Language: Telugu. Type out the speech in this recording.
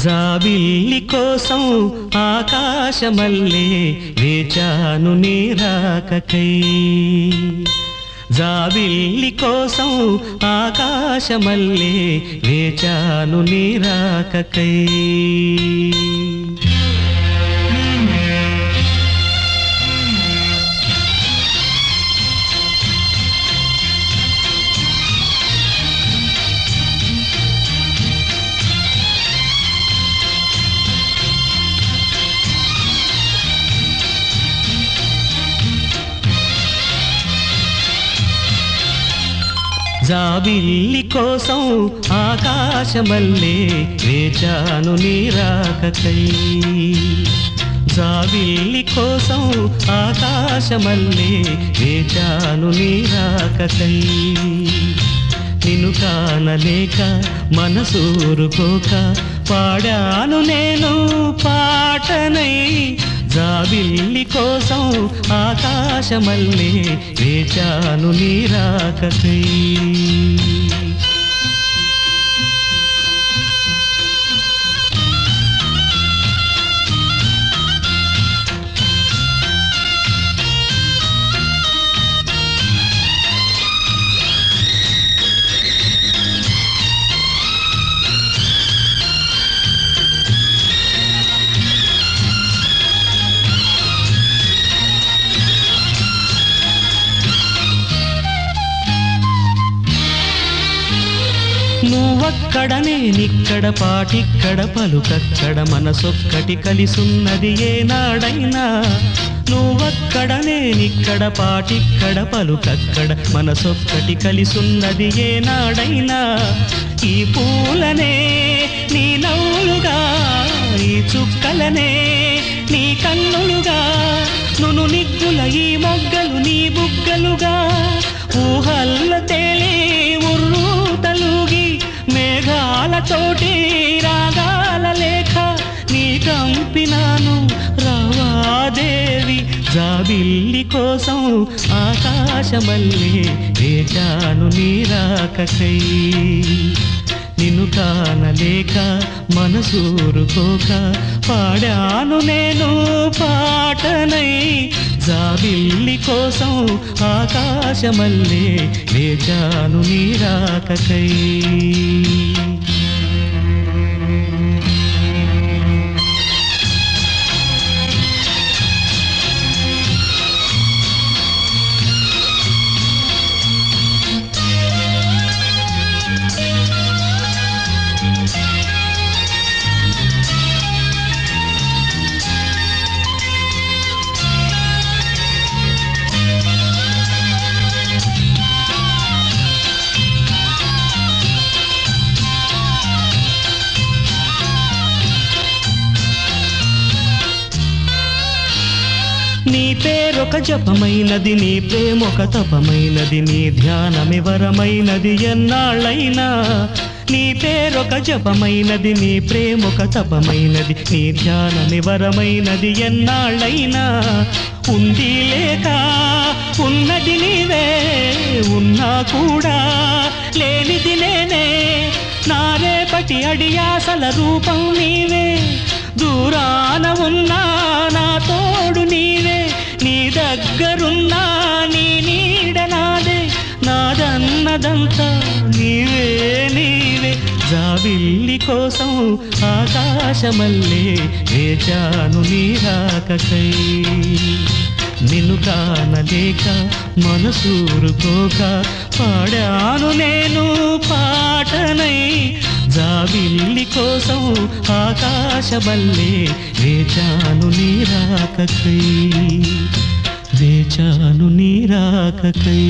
జాబిల్లి కోసం ఆకాశమల్లే వేచాను నీ రాకకై. జాబిల్లి కోసం ఆకాశమల్లే వేచాను నీ రాకకై. జాబిల్లి కోసం ఆకాశమల్లే వేచాను నీ రాకకై. జాబిల్లి కోసం ఆకాశమల్లే వేచాను నీ రాకకై. నిన్ను కానలేక మనసూరుకోక పాడాను నేను పాటనై. జాబిల్లి కోసం ఆకాశమల్లే వేచాను నీ రాకకై. నువ్వక్కడ నేనిక్కడ పాటిక్కడ పలుకక్కడ మనసొక్కటి కలిసున్నది ఏనాడైనా. నువ్వక్కడ నేనిక్కడ పాటిక్కడ పలుకక్కడ మనసొక్కటి కలిసున్నది ఏనాడైనా. ఈ పూలనే నీ నవ్వులుగా, ఈ చుక్కలనే నీ కన్నులుగా, నును నిగ్గుల ఈ మొగ్గలు నీ బుగ్గలుగా, ఊహల్ల తేలే ఉర్రు తలుగి మేఘాలతోటి రాగాల లేఖ నీ కంపినాను రావాదేవి. జాబిల్లి కోసం ఆకాశమల్లే వేచాను నీ రాకకై. నిన్ను కానలేక మనసూరుకోక పాడాను నేను పాటనై. జాబిల్లి కోసం ఆకాశమల్లే వేచాను నీ రాకకై. నీ పేరొక జపమైనది, నీ ప్రేమొక తపమైనది, నీ ధ్యానమి వరమైనది ఎన్నాళ్ళైనా. నీ పేరొక జపమైనది, నీ ప్రేమొక తపమైనది, నీ ధ్యానమి వరమైనది ఎన్నాళ్ళైనా. ఉంది లేక ఉన్నది నీవే, ఉన్నా కూడా లేనిది నేనే. నా రేపటి అడియాసల రూపం నీవే, దూరాన ఉన్నా నా తోడు నీవే. నీ దగ్గరున్నా నీ నీడ నాదే, నాదన్నదంతా నీవే నీవే. జాబిల్లి కోసం ఆకాశమల్లే వేచాను నీ రాకకై. నిన్ను కానలేక మనసూరుకోక పాడాను నేను పాటనై. జాబిల్లి కోసం ఆకాశమల్లే వేచాను నీ రాకకై. వేచాను నీ రాకకై.